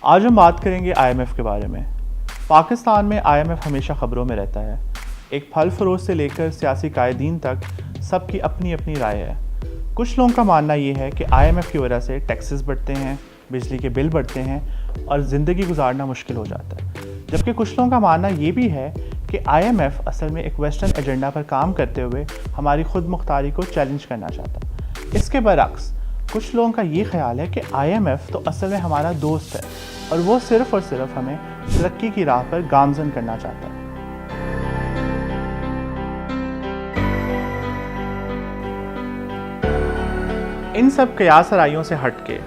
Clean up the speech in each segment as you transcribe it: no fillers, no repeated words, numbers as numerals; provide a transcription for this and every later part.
आज हम बात करेंगे आईएमएफ के बारे में। पाकिस्तान में आईएमएफ हमेशा खबरों में रहता है। एक फल फरोश से लेकर सियासी कायदीन तक सबकी अपनी अपनी राय है। कुछ लोगों का मानना ये है कि आईएमएफ की वजह से टैक्सेस बढ़ते हैं, बिजली के बिल बढ़ते हैं और ज़िंदगी गुजारना मुश्किल हो जाता है। जबकि कुछ लोगों का मानना ये भी है कि आईएमएफ असल में एक वेस्टर्न एजेंडा पर काम करते हुए हमारी खुद मुख्तारी को चैलेंज करना चाहता है। इसके बरअक्स कुछ लोगों का ये ख्याल है कि आईएमएफ तो असल में हमारा दोस्त है और वो सिर्फ़ और सिर्फ हमें तरक्की की राह पर गामज़न करना चाहता है। इन सब कयास आराइयों से हटके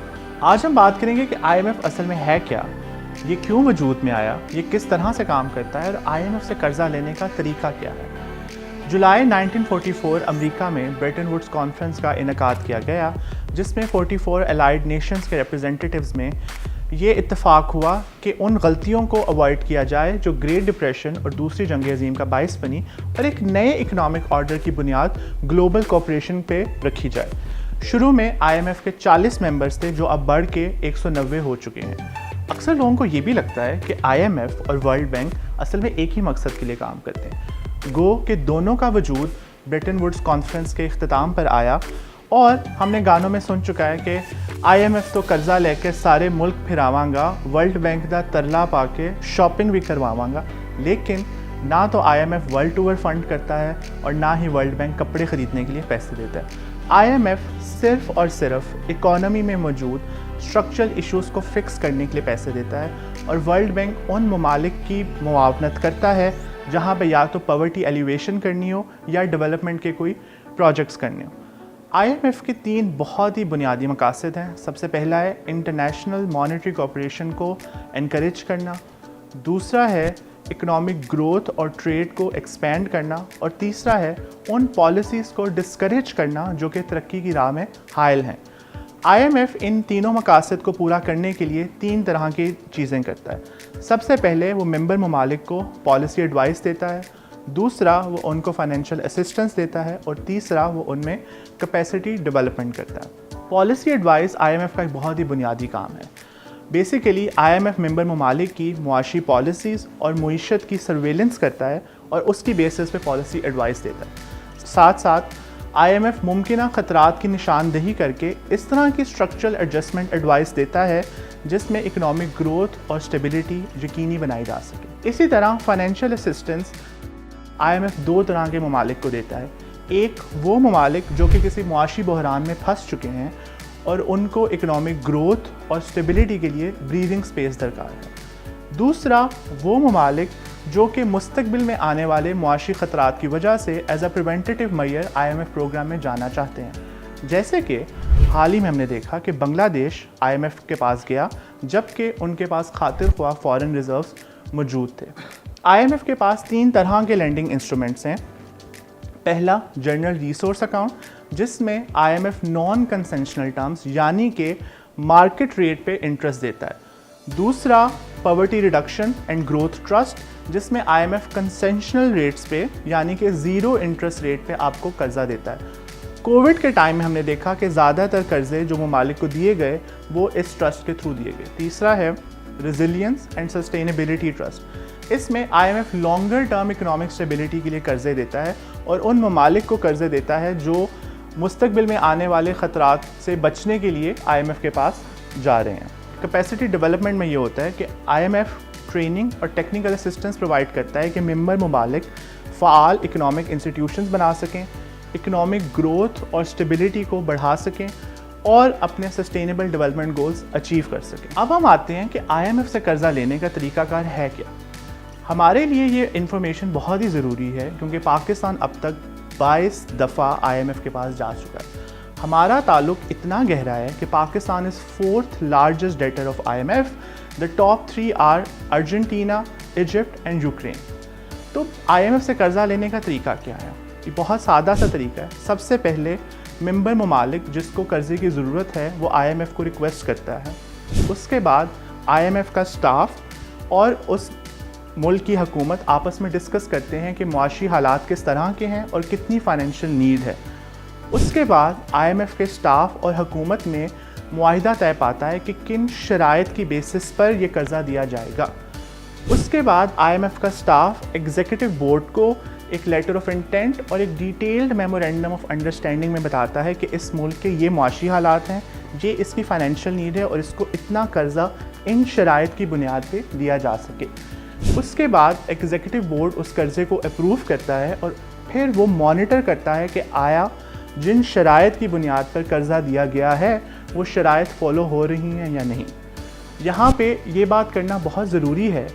आज हम बात करेंगे कि आईएमएफ असल में है क्या, ये क्यों वजूद में आया, ये किस तरह से काम करता है और आईएमएफ से कर्जा लेने का तरीका क्या है। जुलाई 1944 अमेरिका में ब्रेटन वुड्स कॉन्फ्रेंस का इनेकाद किया गया, जिसमें 44 एलाइड नेशंस के रिप्रेजेंटेटिव्स में ये इत्तेफाक हुआ कि उन गलतियों को अवॉइड किया जाए जो ग्रेट डिप्रेशन और दूसरी जंग अजीम का बाइस बनी और एक नए इकोनॉमिक ऑर्डर की बुनियाद ग्लोबल कोऑपरेशन पे रखी जाए। शुरू में आईएमएफ के 40 मेंबर्स थे जो अब बढ़ के 190 हो चुके हैं। अक्सर लोगों को ये भी लगता है कि आईएमएफ और वर्ल्ड बैंक असल में एक ही मकसद के लिए काम करते हैं। गो कि दोनों का वजूद ब्रेटन वुड्स कॉन्फ्रेंस के इख्तिताम पर आया और हमने गानों में सुन चुका है कि आईएमएफ तो कर्जा लेकर सारे मुल्क फिरावांगा, वर्ल्ड बैंक दा तरला पाके शॉपिंग भी करवावांगा। लेकिन ना तो आईएमएफ वर्ल्ड टूर फंड करता है और ना ही वर्ल्ड बैंक कपड़े ख़रीदने के लिए पैसे देता है। आईएमएफ सिर्फ़ और सिर्फ इकॉनमी में मौजूद स्ट्रक्चरल इश्यूज़ को फिक्स करने के लिए पैसे देता है और वर्ल्ड बैंक उन ममालिक की मुआवनत करता है जहाँ पे या तो पॉवर्टी एलिवेशन करनी हो या डेवलपमेंट के कोई प्रोजेक्ट्स करने हो। आईएमएफ के 3 बहुत ही बुनियादी मकासद हैं। सबसे पहला है इंटरनेशनल मॉनेटरी कोऑपरेशन को एनकरेज करना, दूसरा है इकोनॉमिक ग्रोथ और ट्रेड को एक्सपेंड करना और तीसरा है उन पॉलिसीज़ को डिस्करेज करना जो कि तरक्की की राह में हायल हैं। आईएमएफ इन तीनों मकासद को पूरा करने के लिए 3 तरह की चीज़ें करता है। सबसे पहले वो मेंबर ममालिक को पॉलिसी एडवाइस देता है, दूसरा वो उनको फाइनेंशियल असिस्टेंस देता है और तीसरा वो उनमें कैपेसिटी डेवलपमेंट करता है। पॉलिसी एडवाइस आईएमएफ का एक बहुत ही बुनियादी काम है। बेसिकली आईएमएफ मेंबर ममालिक की मुआशी पॉलिसीज़ और मईशत की सर्वेलेंस करता है और उसकी बेसिस पे पॉलिसी एडवाइस देता है। साथ साथ आईएमएफ मुमकिन ख़तरात की निशानदेही करके इस तरह की स्ट्रक्चरल एडजस्टमेंट एडवाइस देता है जिसमें इकोनॉमिक ग्रोथ और स्टेबिलिटी यकीनी बनाई जा सके। इसी तरह फाइनेंशियल असिस्टेंस आईएमएफ 2 तरह के ममालिक को देता है। एक वो ममालिक जो कि किसी मुआशी बहरान में फंस चुके हैं और उनको इकोनॉमिक ग्रोथ और स्टेबिलिटी के लिए ब्रीदिंग स्पेस दरकार है। दूसरा वो ममालिक जो कि मुस्तकबिल में आने वाले मुआशी ख़तरात की वजह से as a preventive measure IMF programme में जाना चाहते हैं। जैसे कि हाल ही में हमने देखा कि बांग्लादेश आईएमएफ के पास गया जबकि उनके पास खातिर ख्वाह फॉरेन रिजर्व्स मौजूद थे। आईएमएफ के पास 3 तरह के लेंडिंग इंस्ट्रूमेंट्स हैं। पहला जनरल रिसोर्स अकाउंट जिसमें आईएमएफ नॉन कंसेशनल टर्म्स यानी कि मार्केट रेट पे इंटरेस्ट देता है। दूसरा poverty reduction and growth trust जिसमें आईएमएफ कंसेशनल रेट्स पे यानी कि ज़ीरो इंटरेस्ट रेट पे आपको कर्जा देता है। कोविड के टाइम में हमने देखा कि ज़्यादातर कर्जे जो ममालिक को दिए गए वो इस ट्रस्ट के थ्रू दिए गए। तीसरा है रेजिलियंस एंड सस्टेनेबिलिटी ट्रस्ट। इसमें IMF longer term economic stability के लिए कर्जे देता है और उन ममालिक को कर्जे देता है जो मुस्तकबिल में आने वाले ख़तरात से बचने के लिए आईएमएफ के पास जा रहे हैं। कैपेसिटी डेवलपमेंट में ये होता है कि आईएमएफ ट्रेनिंग और टेक्निकल असिस्टेंस प्रोवाइड करता है कि मेंबर ममालिक फ़ाल इकोनॉमिक इंस्टीट्यूशंस बना सकें, इकोनॉमिक ग्रोथ और स्टेबिलिटी को बढ़ा सकें और अपने सस्टेनेबल डेवलपमेंट गोल्स अचीव कर सकें। अब हम आते हैं कि आईएमएफ से कर्जा लेने का तरीकाकार है क्या। हमारे लिए ये इन्फॉर्मेशन बहुत ही ज़रूरी है क्योंकि पाकिस्तान अब तक 22 दफ़ा आईएमएफ के पास जा चुका है। हमारा ताल्लुक इतना गहरा है कि Pakistan is 4th largest debtor of IMF. The top 3 are Argentina, Egypt and Ukraine. तो आईएमएफ से कर्जा लेने का तरीका क्या है? ये बहुत सादा सा तरीका है। सबसे पहले मेंबर ममालिक जिसको कर्जे की ज़रूरत है वो आईएमएफ को रिक्वेस्ट करता है। उसके बाद आईएमएफ का स्टाफ और उस मुल्क की हुकूमत आपस में डिस्कस करते हैं कि मुआशी हालात किस तरह के हैं और कितनी फाइनेंशियल नीड है। उसके बाद आईएमएफ के स्टाफ और हुकूमत में मुआहिदा तय पाता है कि किन शराइत की बेसिस पर यह कर्ज़ा दिया जाएगा। उसके बाद IMF का स्टाफ एग्जीक्यूटिव बोर्ड को एक लेटर ऑफ इंटेंट और एक डिटेल्ड मेमोरेंडम ऑफ अंडरस्टैंडिंग में बताता है कि इस मुल्क के ये मुआशी हालात हैं, ये इसकी फाइनेंशियल नीड है और इसको इतना कर्ज़ा इन शराइत की बुनियाद पे दिया जा सके। उसके बाद एग्जीक्यूटिव बोर्ड उस कर्ज़े को अप्रूव करता है और फिर वो मॉनिटर करता है कि आया जिन शराइत की बुनियाद पर कर्ज़ा दिया गया है वो शराइत फॉलो हो रही हैं या नहीं। यहाँ पे ये बात करना बहुत ज़रूरी है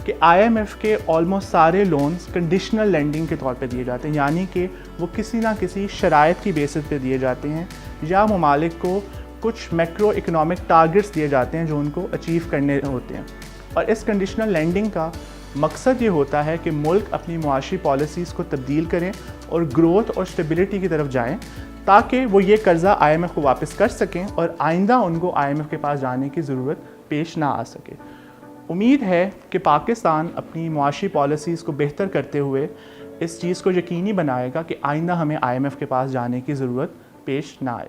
कि IMF के ऑलमोस्ट सारे लोन्स कंडीशनल लेंडिंग के तौर पे दिए जाते हैं, यानी कि वो किसी ना किसी शराइत की बेसिस पे दिए जाते हैं या ममालिक को कुछ मैक्रो इकोनॉमिक टारगेट्स दिए जाते हैं जो उनको अचीव करने होते हैं। और इस कंडीशनल लेंडिंग का मकसद ये होता है कि मुल्क अपनी मुआशी पॉलिसीज़ को तब्दील करें और ग्रोथ और स्टेबिलिटी की तरफ जाएं ताकि वो ये कर्ज़ा IMF को वापस कर सकें और आइंदा उनको IMF के पास जाने की ज़रूरत पेश ना आ सके। उम्मीद है कि पाकिस्तान अपनी मुआशी पॉलिसीज़ को बेहतर करते हुए इस चीज़ को यकीनी बनाएगा कि आइंदा हमें IMF के पास जाने की ज़रूरत पेश ना आए।